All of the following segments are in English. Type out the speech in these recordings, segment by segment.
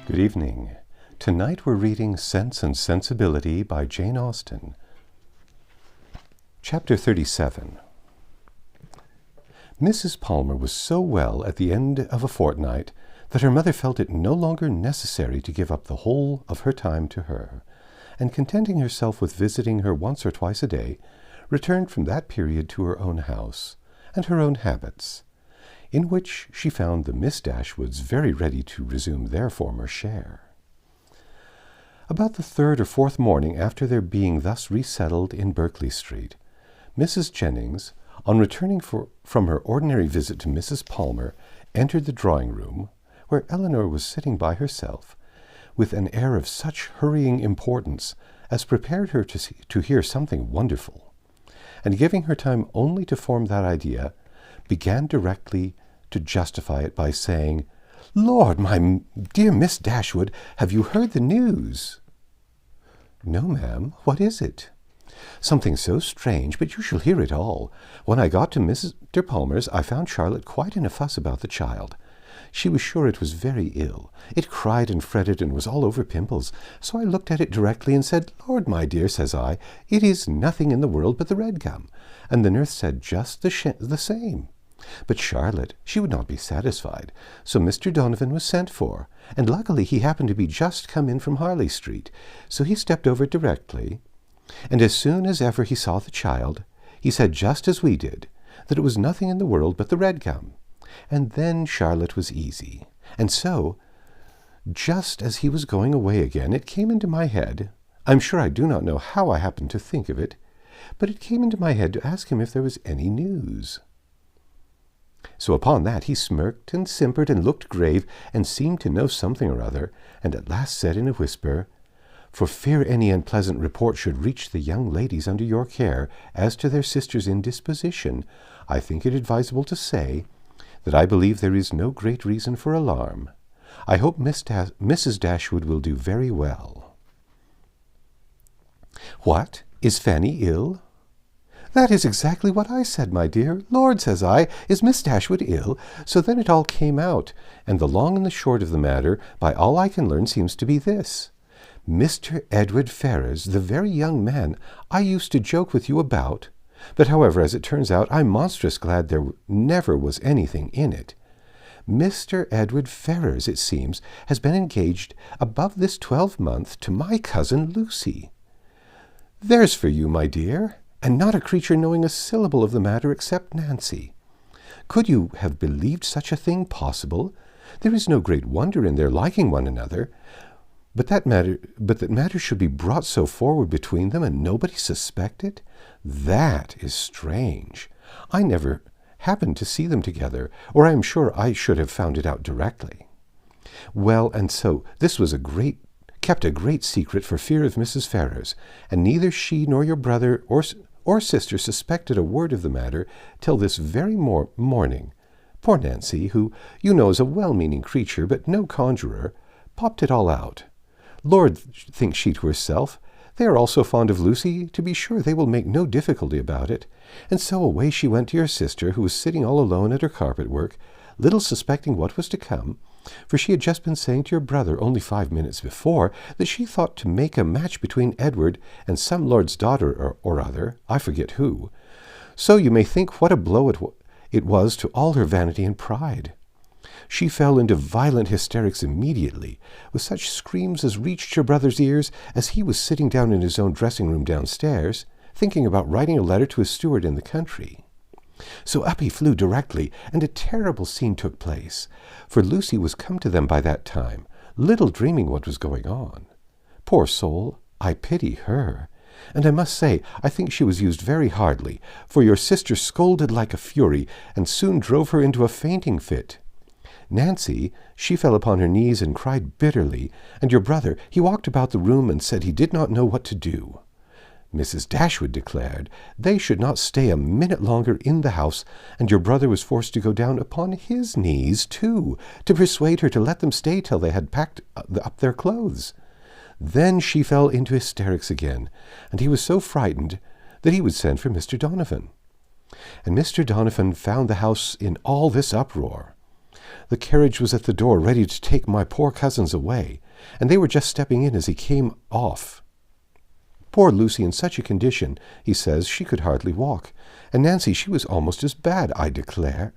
Good evening. Tonight we're reading Sense and Sensibility by Jane Austen. Chapter 37. Mrs. Palmer was so well at the end of a fortnight that her mother felt it no longer necessary to give up the whole of her time to her, and contenting herself with visiting her once or twice a day, returned from that period to her own house and her own habits, in which she found the Miss Dashwoods very ready to resume their former share. About the third or fourth morning after their being thus resettled in Berkeley Street, Mrs. Jennings, on returning from her ordinary visit to Mrs. Palmer, entered the drawing-room, where Elinor was sitting by herself, with an air of such hurrying importance as prepared her to hear something wonderful, and giving her time only to form that idea, began directly to justify it by saying, "Lord, my dear Miss Dashwood, have you heard the news?" "No, ma'am. What is it?" "Something so strange, but you shall hear it all. When I got to Mr. Palmer's, I found Charlotte quite in a fuss about the child. She was sure it was very ill. It cried and fretted and was all over pimples. So I looked at it directly and said, 'Lord, my dear,' says I, 'it is nothing in the world but the red gum.' And the nurse said just the same. But Charlotte, she would not be satisfied, so Mr. Donovan was sent for, and luckily he happened to be just come in from Harley Street, so he stepped over directly, and as soon as ever he saw the child, he said just as we did, that it was nothing in the world but the red gum, and then Charlotte was easy. And so, just as he was going away again, it came into my head, I'm sure I do not know how I happened to think of it, but it came into my head to ask him if there was any news. So upon that he smirked and simpered and looked grave and seemed to know something or other, and at last said in a whisper, 'For fear any unpleasant report should reach the young ladies under your care as to their sister's indisposition, I think it advisable to say that I believe there is no great reason for alarm. I hope Mrs. Dashwood will do very well.' 'What? Is Fanny ill?' 'That is exactly what I said, my dear. Lord, says I, is Miss Dashwood ill?' So then it all came out, and the long and the short of the matter, by all I can learn, seems to be this. Mr. Edward Ferrars, the very young man I used to joke with you about, but however, as it turns out, I'm monstrous glad there never was anything in it. Mr. Edward Ferrars, it seems, has been engaged above this 12-month to my cousin Lucy. There's for you, my dear, and not a creature knowing a syllable of the matter except Nancy. Could you have believed such a thing possible? There is no great wonder in their liking one another, but that matter should be brought so forward between them and nobody suspect it? That is strange. I never happened to see them together, or I am sure I should have found it out directly. Well, and so this was kept a great secret for fear of Mrs. Ferrars, and neither she nor your brother or sister suspected a word of the matter till this very morning. Poor Nancy, who, you know, is a well-meaning creature, but no conjurer, popped it all out. Lord, thinks she to herself, they are all so fond of Lucy, to be sure they will make no difficulty about it. And so away she went to your sister, who was sitting all alone at her carpet work, little suspecting what was to come, for she had just been saying to your brother only 5 minutes before that she thought to make a match between Edward and some lord's daughter or other, I forget who. So you may think what a blow it was to all her vanity and pride. She fell into violent hysterics immediately, with such screams as reached your brother's ears as he was sitting down in his own dressing-room downstairs, thinking about writing a letter to his steward in the country. So up he flew directly, and a terrible scene took place, for Lucy was come to them by that time, little dreaming what was going on. Poor soul, I pity her, and I must say I think she was used very hardly, for your sister scolded like a fury, and soon drove her into a fainting fit. Nancy, she fell upon her knees and cried bitterly, and your brother, he walked about the room and said he did not know what to do. Mrs. Dashwood declared they should not stay a minute longer in the house, and your brother was forced to go down upon his knees, too, to persuade her to let them stay till they had packed up their clothes. Then she fell into hysterics again, and he was so frightened that he would send for Mr. Donovan. And Mr. Donovan found the house in all this uproar. The carriage was at the door, ready to take my poor cousins away, and they were just stepping in as he came off. Poor Lucy in such a condition, he says, she could hardly walk, and Nancy, she was almost as bad, I declare.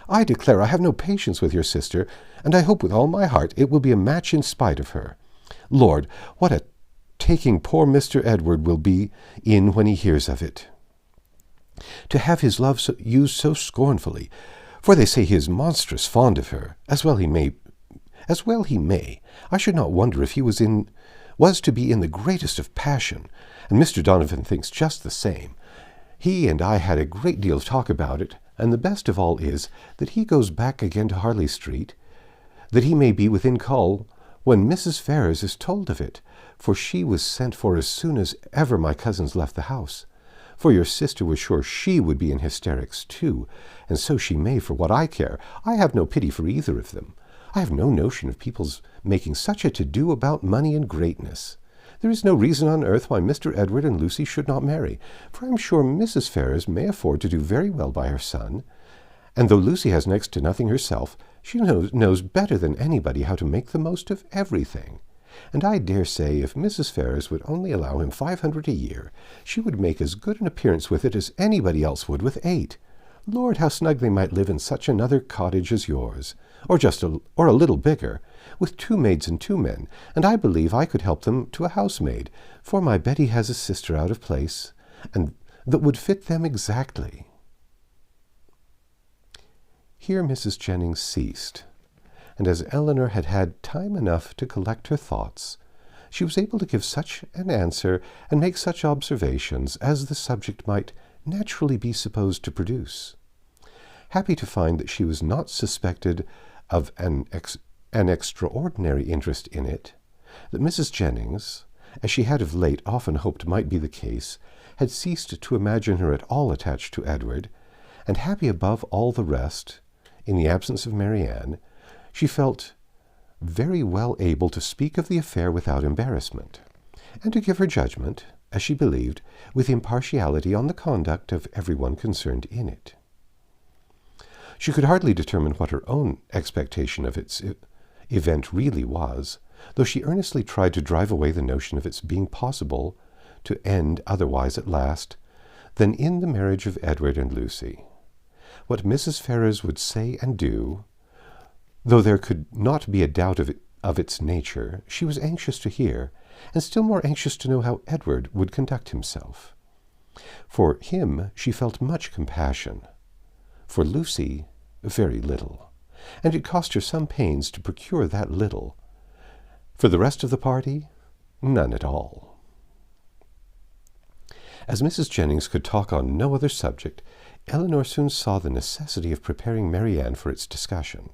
I have no patience with your sister, and I hope with all my heart it will be a match in spite of her. Lord, what a taking poor Mr. Edward will be in when he hears of it. To have his love used so scornfully, for they say he is monstrous fond of her, as well he may. I should not wonder if he was to be in the greatest of passion, and Mr. Donovan thinks just the same. He and I had a great deal of talk about it, and the best of all is that he goes back again to Harley Street, that he may be within call when Mrs. Ferrars is told of it, for she was sent for as soon as ever my cousins left the house. For your sister was sure she would be in hysterics too, and so she may, for what I care. I have no pity for either of them. I have no notion of people's making such a to-do about money and greatness. There is no reason on earth why Mr. Edward and Lucy should not marry, for I am sure Mrs. Ferrars may afford to do very well by her son, and though Lucy has next to nothing herself, she knows better than anybody how to make the most of everything. And I dare say if Mrs. Ferrars would only allow him 500 a year, she would make as good an appearance with it as anybody else would with 8. Lord, how snug they might live in such another cottage as yours, or a little bigger, with 2 maids and 2 men, and I believe I could help them to a housemaid, for my Betty has a sister out of place, and that would fit them exactly. Here Mrs. Jennings ceased, and as Elinor had had time enough to collect her thoughts, she was able to give such an answer and make such observations as the subject might naturally be supposed to produce. Happy to find that she was not suspected of an extraordinary interest in it, that Mrs. Jennings, as she had of late often hoped might be the case, had ceased to imagine her at all attached to Edward, and happy above all the rest, in the absence of Marianne, she felt very well able to speak of the affair without embarrassment, and to give her judgment, as she believed, with impartiality on the conduct of everyone concerned in it. She could hardly determine what her own expectation of its event really was, though she earnestly tried to drive away the notion of its being possible to end otherwise at last than in the marriage of Edward and Lucy. What Mrs. Ferrars would say and do, though there could not be a doubt of its nature, she was anxious to hear, and still more anxious to know how Edward would conduct himself. For him she felt much compassion. For Lucy, very little, and it cost her some pains to procure that little. For the rest of the party, none at all. As Mrs. Jennings could talk on no other subject, Elinor soon saw the necessity of preparing Marianne for its discussion.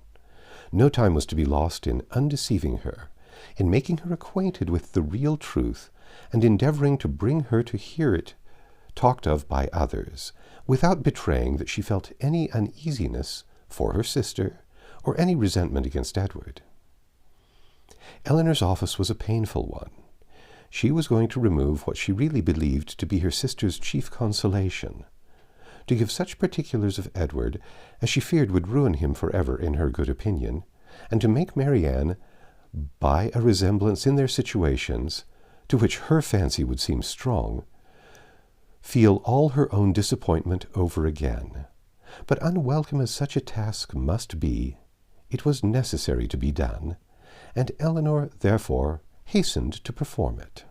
No time was to be lost in undeceiving her, in making her acquainted with the real truth, and endeavoring to bring her to hear it talked of by others, without betraying that she felt any uneasiness for her sister, or any resentment against Edward. Elinor's office was a painful one. She was going to remove what she really believed to be her sister's chief consolation, to give such particulars of Edward as she feared would ruin him forever in her good opinion, and to make Marianne, by a resemblance in their situations, to which her fancy would seem strong, feel all her own disappointment over again. But unwelcome as such a task must be, it was necessary to be done, and Elinor, therefore, hastened to perform it.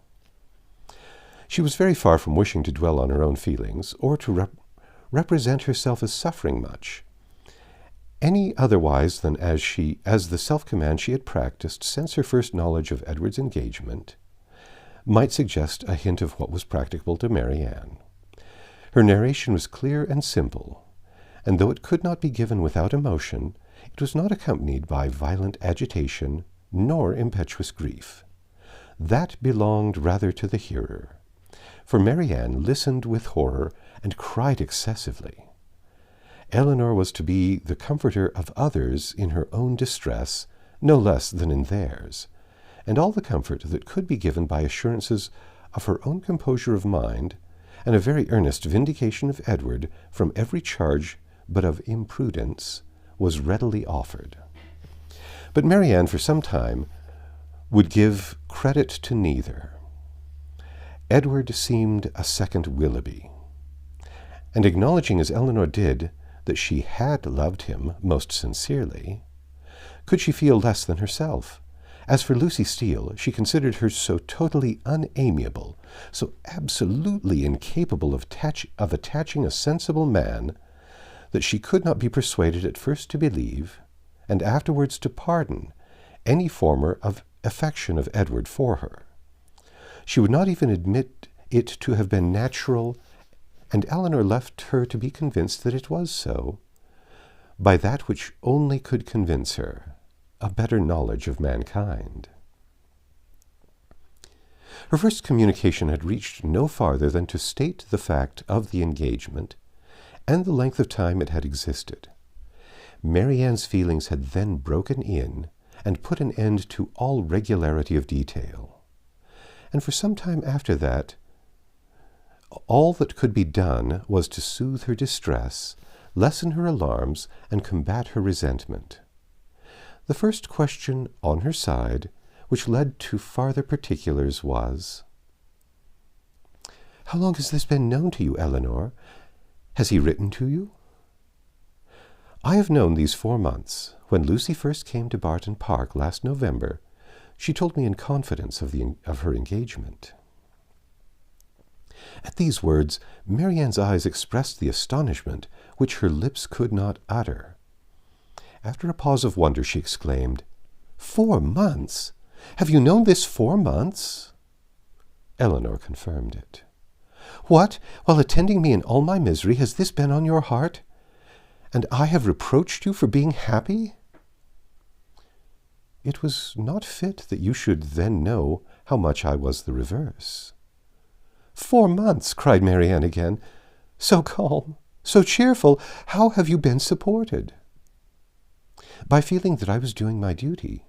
She was very far from wishing to dwell on her own feelings, or to represent herself as suffering much, any otherwise than as the self-command she had practiced since her first knowledge of Edward's engagement might suggest a hint of what was practicable to Marianne. Her narration was clear and simple, and though it could not be given without emotion, it was not accompanied by violent agitation nor impetuous grief. That belonged rather to the hearer, for Marianne listened with horror and cried excessively. Elinor was to be the comforter of others in her own distress, no less than in theirs, and all the comfort that could be given by assurances of her own composure of mind, and a very earnest vindication of Edward from every charge but of imprudence, was readily offered. But Marianne, for some time, would give credit to neither. Edward seemed a second Willoughby, and acknowledging as Elinor did that she had loved him most sincerely, could she feel less than herself? As for Lucy Steele, she considered her so totally unamiable, so absolutely incapable of attaching a sensible man, that she could not be persuaded at first to believe, and afterwards to pardon, any former of affection of Edward for her. She would not even admit it to have been natural, and Elinor left her to be convinced that it was so, by that which only could convince her, a better knowledge of mankind. Her first communication had reached no farther than to state the fact of the engagement, and the length of time it had existed. Marianne's feelings had then broken in, and put an end to all regularity of detail. And for some time after that, all that could be done was to soothe her distress, lessen her alarms, and combat her resentment. The first question on her side, which led to farther particulars, was, "How long has this been known to you, Elinor? Has he written to you?" "I have known these 4 months. When Lucy first came to Barton Park last November, she told me in confidence of her engagement." At these words, Marianne's eyes expressed the astonishment which her lips could not utter. After a pause of wonder, she exclaimed, "4 months? Have you known this 4 months?" Elinor confirmed it. "What, while attending me in all my misery, has this been on your heart? And I have reproached you for being happy?" "It was not fit that you should then know how much I was the reverse." "4 months!" cried Marianne again. "So calm, so cheerful, how have you been supported?" "By feeling that I was doing my duty.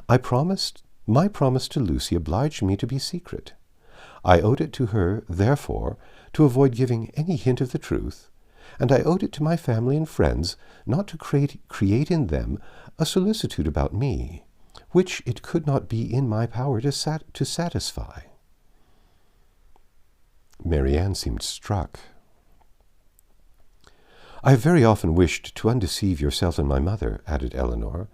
My promise to Lucy obliged me to be secret. I owed it to her, therefore, to avoid giving any hint of the truth, and I owed it to my family and friends not to create in them a solicitude about me, which it could not be in my power to satisfy." Marianne seemed struck. "I have very often wished to undeceive yourself and my mother," added Elinor,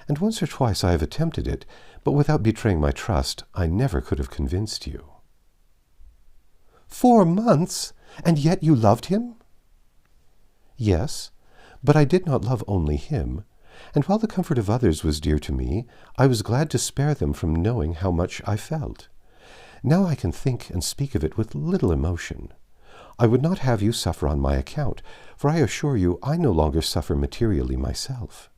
"and once or twice I have attempted it, but without betraying my trust, I never could have convinced you." 4 months! And yet you loved him?" "Yes, but I did not love only him, and while the comfort of others was dear to me, I was glad to spare them from knowing how much I felt. Now I can think and speak of it with little emotion. I would not have you suffer on my account, for I assure you I no longer suffer materially myself.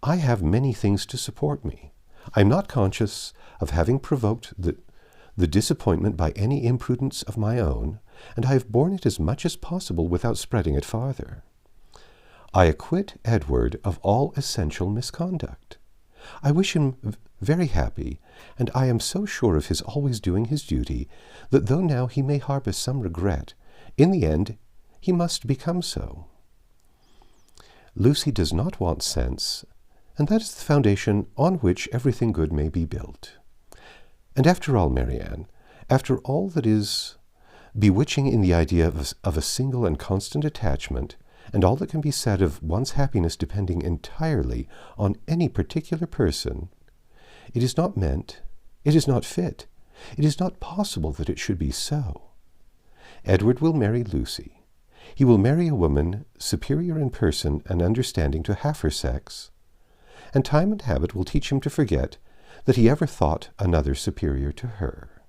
I have many things to support me. I am not conscious of having provoked the disappointment by any imprudence of my own, and I have borne it as much as possible without spreading it farther. I acquit Edward of all essential misconduct. I wish him very happy, and I am so sure of his always doing his duty, that though now he may harbor some regret, in the end he must become so. Lucy does not want sense, and that is the foundation on which everything good may be built. And after all, Marianne, after all that is bewitching in the idea of a single and constant attachment, and all that can be said of one's happiness depending entirely on any particular person, it is not meant, it is not fit, it is not possible that it should be so. Edward will marry Lucy. He will marry a woman superior in person and understanding to half her sex, and time and habit will teach him to forget that he ever thought another superior to her."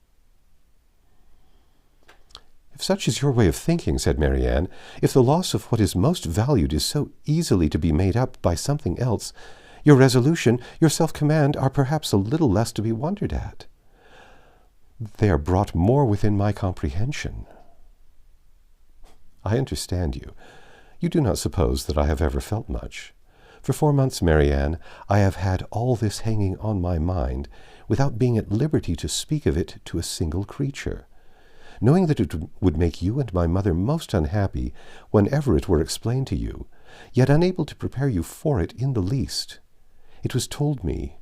"If such is your way of thinking," said Marianne, "if the loss of what is most valued is so easily to be made up by something else, your resolution, your self-command are perhaps a little less to be wondered at. They are brought more within my comprehension." "I understand you. You do not suppose that I have ever felt much. For 4 months, Marianne, I have had all this hanging on my mind, without being at liberty to speak of it to a single creature, knowing that it would make you and my mother most unhappy whenever it were explained to you, yet unable to prepare you for it in the least. It was told me.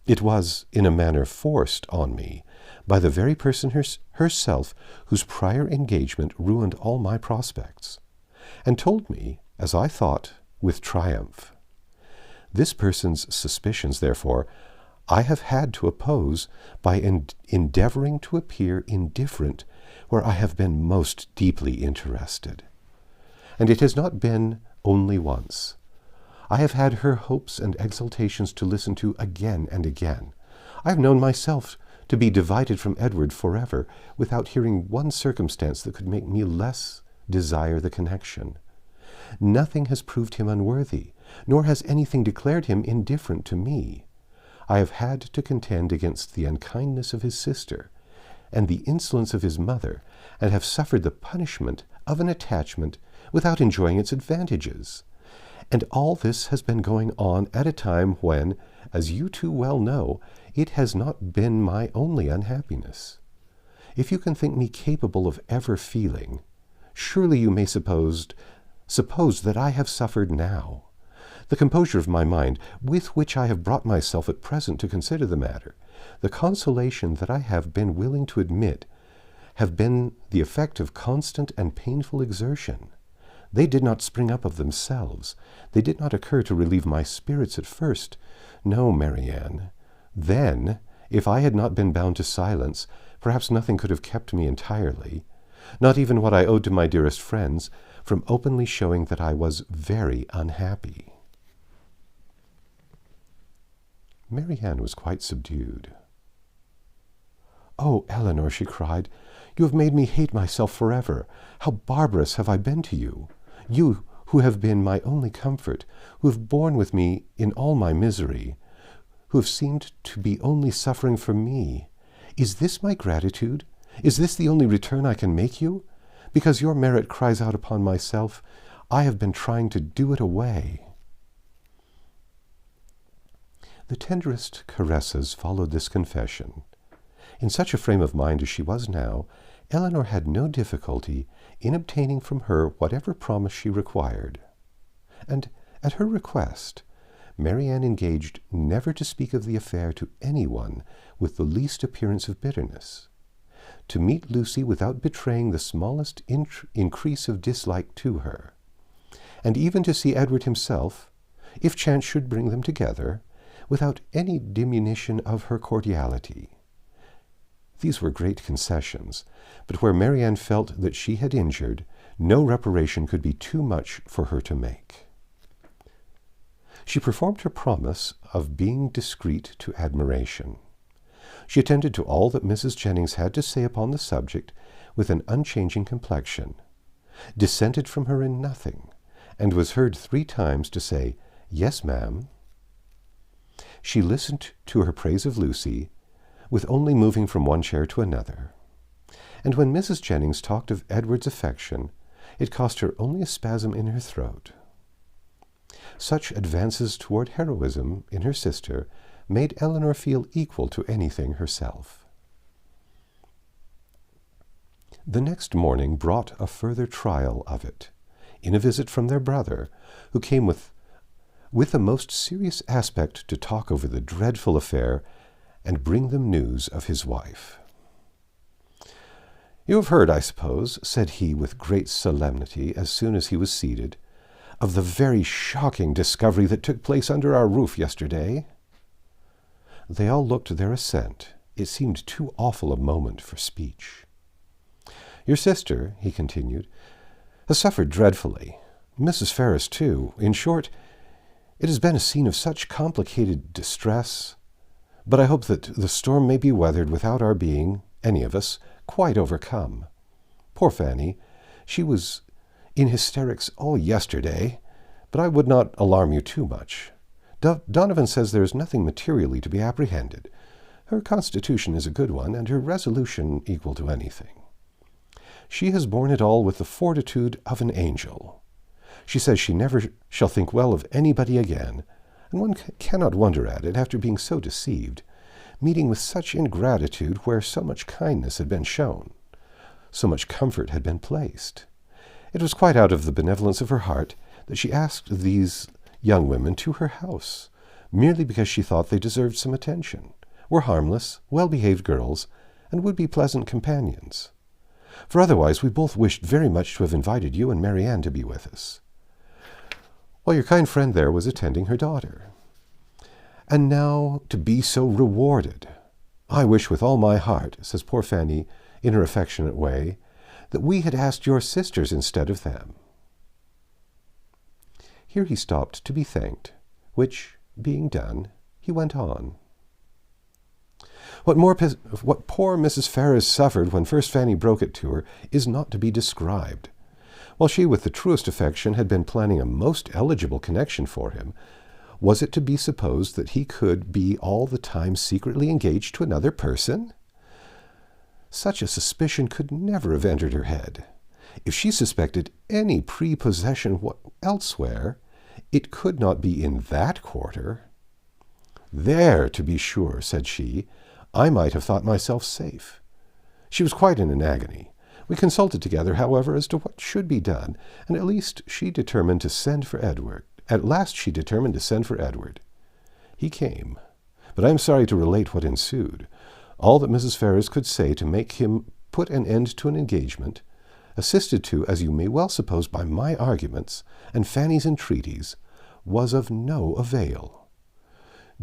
It was, in a manner, forced on me by the very person herself whose prior engagement ruined all my prospects, and told me, as I thought, with triumph. This person's suspicions, therefore, I have had to oppose by endeavoring to appear indifferent where I have been most deeply interested. And it has not been only once. I have had her hopes and exultations to listen to again and again. I have known myself to be divided from Edward forever without hearing one circumstance that could make me less desire the connection. Nothing has proved him unworthy, nor has anything declared him indifferent to me. I have had to contend against the unkindness of his sister and the insolence of his mother, and have suffered the punishment of an attachment without enjoying its advantages. And all this has been going on at a time when, as you too well know, it has not been my only unhappiness. If you can think me capable of ever feeling, surely you may suppose that I have suffered now. The composure of my mind, with which I have brought myself at present to consider the matter, the consolation that I have been willing to admit, have been the effect of constant and painful exertion. They did not spring up of themselves. They did not occur to relieve my spirits at first. No, Marianne. Then, if I had not been bound to silence, perhaps nothing could have kept me entirely, not even what I owed to my dearest friends, from openly showing that I was very unhappy. Marianne was quite subdued. "Oh, Eleanor," she cried, "you have made me hate myself forever. How barbarous have I been to you! You who have been my only comfort, who have borne with me in all my misery, who have seemed to be only suffering for me. Is this my gratitude? Is this the only return I can make you? Because your merit cries out upon myself, I have been trying to do it away." The tenderest caresses followed this confession. In such a frame of mind as she was now, Eleanor had no difficulty in obtaining from her whatever promise she required. And, at her request, Marianne engaged never to speak of the affair to anyone with the least appearance of bitterness, to meet Lucy without betraying the smallest increase of dislike to her, and even to see Edward himself, if chance should bring them together, without any diminution of her cordiality. These were great concessions, but where Marianne felt that she had injured, no reparation could be too much for her to make. She performed her promise of being discreet to admiration. She attended to all that Mrs. Jennings had to say upon the subject with an unchanging complexion, dissented from her in nothing, and was heard 3 times to say, "Yes, ma'am." She listened to her praise of Lucy, with only moving from one chair to another. And when Mrs. Jennings talked of Edward's affection, it cost her only a spasm in her throat. Such advances toward heroism in her sister made Eleanor feel equal to anything herself. The next morning brought a further trial of it, in a visit from their brother, who came with a most serious aspect to talk over the dreadful affair and bring them news of his wife. "You have heard, I suppose," said he with great solemnity as soon as he was seated, "of the very shocking discovery that took place under our roof yesterday?" They all looked their assent. It seemed too awful a moment for speech. "Your sister," he continued, "has suffered dreadfully. Mrs. Ferrars, too. In short, it has been a scene of such complicated distress, but I hope that the storm may be weathered without our being, any of us, quite overcome. Poor Fanny, she was in hysterics all yesterday, but I would not alarm you too much. Donovan says there is nothing materially to be apprehended. Her constitution is a good one, and her resolution equal to anything. She has borne it all with the fortitude of an angel. She says she never shall think well of anybody again, and one cannot wonder at it after being so deceived, meeting with such ingratitude where so much kindness had been shown, so much comfort had been placed. It was quite out of the benevolence of her heart that she asked these young women to her house, merely because she thought they deserved some attention, were harmless, well-behaved girls, and would be pleasant companions. For otherwise we both wished very much to have invited you and Marianne to be with us, while your kind friend there was attending her daughter. And now to be so rewarded! I wish with all my heart, says poor Fanny in her affectionate way, that we had asked your sisters instead of them. Here he stopped to be thanked, which, being done, he went on. What poor Mrs. Ferrars suffered when first Fanny broke it to her is not to be described. While she, with the truest affection, had been planning a most eligible connection for him, was it to be supposed that he could be all the time secretly engaged to another person? Such a suspicion could never have entered her head. If she suspected any prepossession elsewhere, it could not be in that quarter. There, to be sure, said she, I might have thought myself safe. She was quite in an agony. We consulted together, however, as to what should be done, and at last she determined to send for Edward. He came, but I am sorry to relate what ensued. All that Mrs. Ferrars could say to make him put an end to an engagement, assisted to, as you may well suppose, by my arguments and Fanny's entreaties, was of no avail.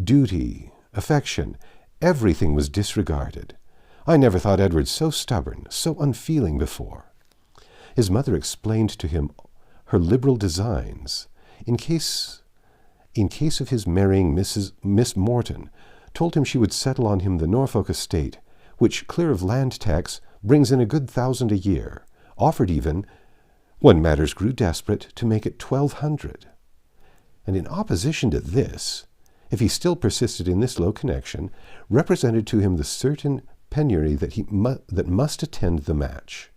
Duty, affection, everything was disregarded. I never thought Edward so stubborn, so unfeeling before. His mother explained to him her liberal designs, in case of his marrying Miss Morton, told him she would settle on him the Norfolk estate, which, clear of land tax, brings in a good 1,000 a year, offered even, when matters grew desperate, to make it 1,200. And in opposition to this, if he still persisted in this low connection, represented to him the certain penury that must attend the match.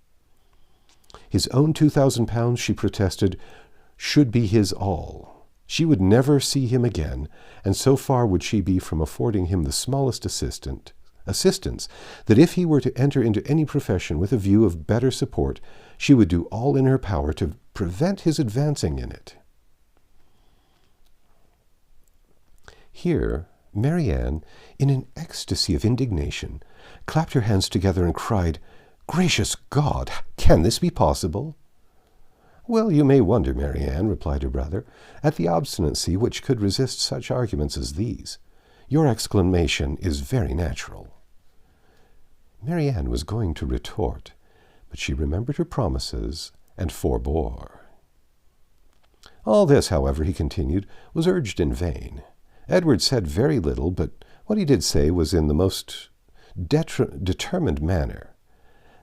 His own £2,000, she protested, should be his all. She would never see him again, and so far would she be from affording him the smallest assistance, that if he were to enter into any profession with a view of better support, she would do all in her power to prevent his advancing in it. Here Marianne, in an ecstasy of indignation, clapped her hands together and cried, "Gracious God! Can this be possible?" "Well, you may wonder, Marianne," replied her brother, "at the obstinacy which could resist such arguments as these. Your exclamation is very natural." Marianne was going to retort, but she remembered her promises and forbore. All this, however, he continued, was urged in vain. Edward said very little, but what he did say was in the most determined manner.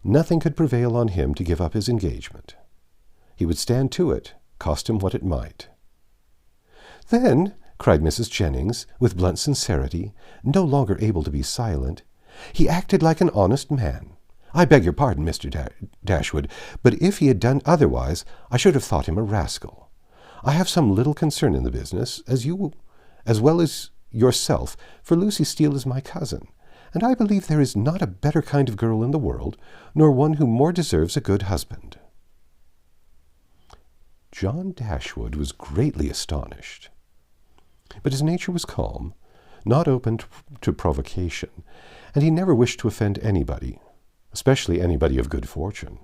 Nothing could prevail on him to give up his engagement. He would stand to it, cost him what it might. "Then," cried Mrs. Jennings, with blunt sincerity, no longer able to be silent, "he acted like an honest man. I beg your pardon, Mr. Dashwood, but if he had done otherwise, I should have thought him a rascal. I have some little concern in the business, as well as yourself, for Lucy Steele is my cousin, and I believe there is not a better kind of girl in the world, nor one who more deserves a good husband." John Dashwood was greatly astonished, but his nature was calm, not open to provocation, and he never wished to offend anybody, especially anybody of good fortune.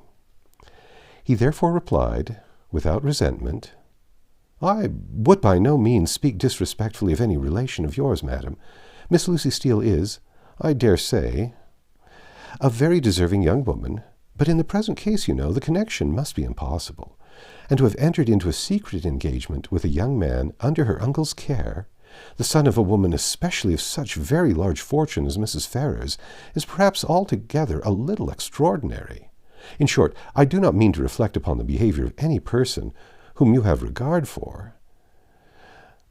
He therefore replied, without resentment, "I would by no means speak disrespectfully of any relation of yours, madam. Miss Lucy Steele is, I dare say, a very deserving young woman, but in the present case, you know, the connection must be impossible, and to have entered into a secret engagement with a young man under her uncle's care, the son of a woman especially of such very large fortune as Mrs. Ferrars, is perhaps altogether a little extraordinary. In short, I do not mean to reflect upon the behaviour of any person whom you have regard for,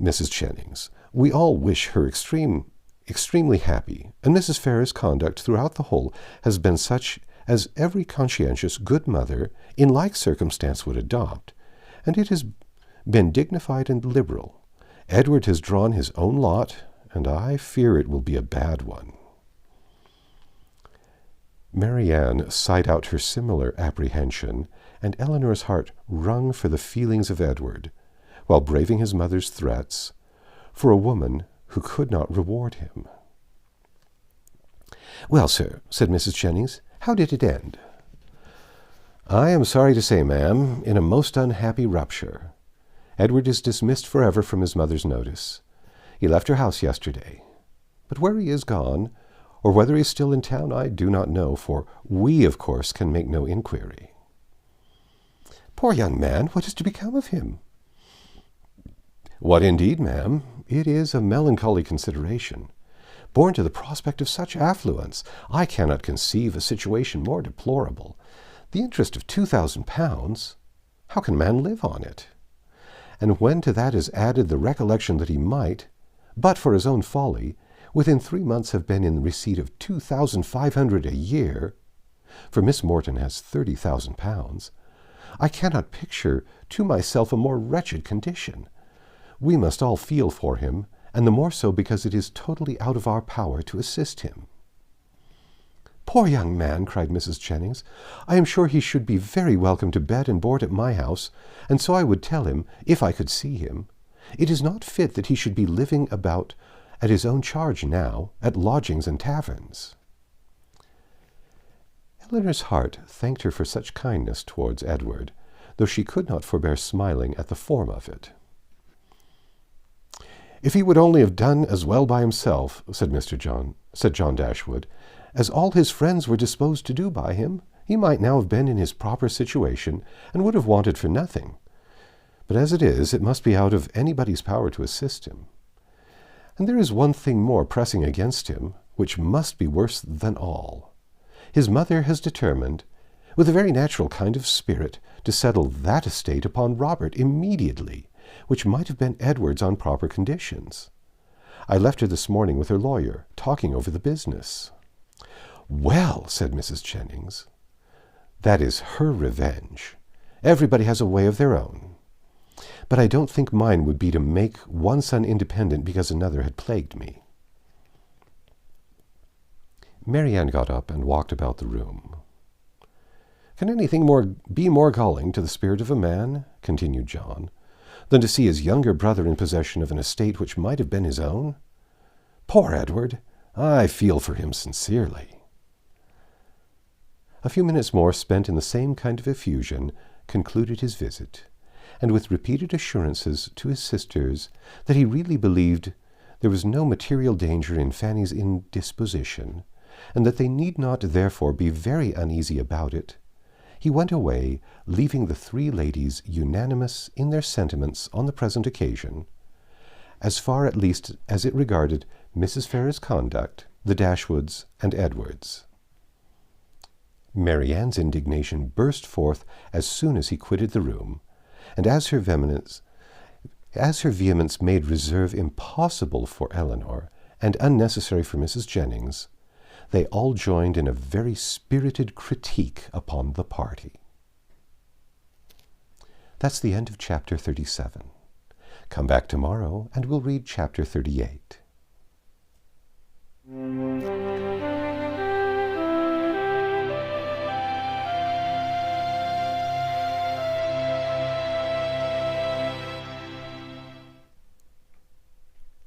Mrs. Jennings. We all wish her extremely happy, and Mrs. Ferrars' conduct throughout the whole has been such as every conscientious good mother in like circumstance would adopt, and it has been dignified and liberal. Edward has drawn his own lot, and I fear it will be a bad one." Marianne sighed out her similar apprehension, and Elinor's heart wrung for the feelings of Edward, while braving his mother's threats. For a woman, who could not reward him. "Well, sir," said Mrs. Jennings, "how did it end?" "I am sorry to say, ma'am, in a most unhappy rupture. Edward is dismissed forever from his mother's notice. He left her house yesterday. But where he is gone, or whether he is still in town, I do not know, for we, of course, can make no inquiry." "Poor young man, what is to become of him?" "What indeed, ma'am? It is a melancholy consideration. Born to the prospect of such affluence, I cannot conceive a situation more deplorable. The interest of £2,000! How can a man live on it? And when to that is added the recollection that he might, but for his own folly, within 3 months have been in receipt of £2,500 a year, for Miss Morton has £30,000, I cannot picture to myself a more wretched condition. We must all feel for him, and the more so because it is totally out of our power to assist him." "Poor young man!" cried Mrs. Jennings. "I am sure he should be very welcome to bed and board at my house, and so I would tell him, if I could see him. It is not fit that he should be living about at his own charge now, at lodgings and taverns." Elinor's heart thanked her for such kindness towards Edward, though she could not forbear smiling at the form of it. "If he would only have done as well by himself," said John Dashwood, "as all his friends were disposed to do by him, he might now have been in his proper situation, and would have wanted for nothing. But as it is, it must be out of anybody's power to assist him. And there is one thing more pressing against him, which must be worse than all. His mother has determined, with a very natural kind of spirit, to settle that estate upon Robert immediately, which might have been Edward's on proper conditions. I left her this morning with her lawyer, talking over the business." "Well," said Mrs. Jennings, "that is her revenge. Everybody has a way of their own. But I don't think mine would be to make one son independent because another had plagued me." Marianne got up and walked about the room. "Can anything be more galling to the spirit of a man," continued John, "than to see his younger brother in possession of an estate which might have been his own? Poor Edward! I feel for him sincerely." A few minutes more spent in the same kind of effusion concluded his visit, and with repeated assurances to his sisters that he really believed there was no material danger in Fanny's indisposition, and that they need not therefore be very uneasy about it, he went away, leaving the 3 ladies unanimous in their sentiments on the present occasion, as far at least as it regarded Mrs. Ferrars's conduct, the Dashwoods, and Edward's. Marianne's indignation burst forth as soon as he quitted the room, and as her vehemence made reserve impossible for Elinor, and unnecessary for Mrs. Jennings, they all joined in a very spirited critique upon the party. That's the end of chapter 37. Come back tomorrow, and we'll read chapter 38.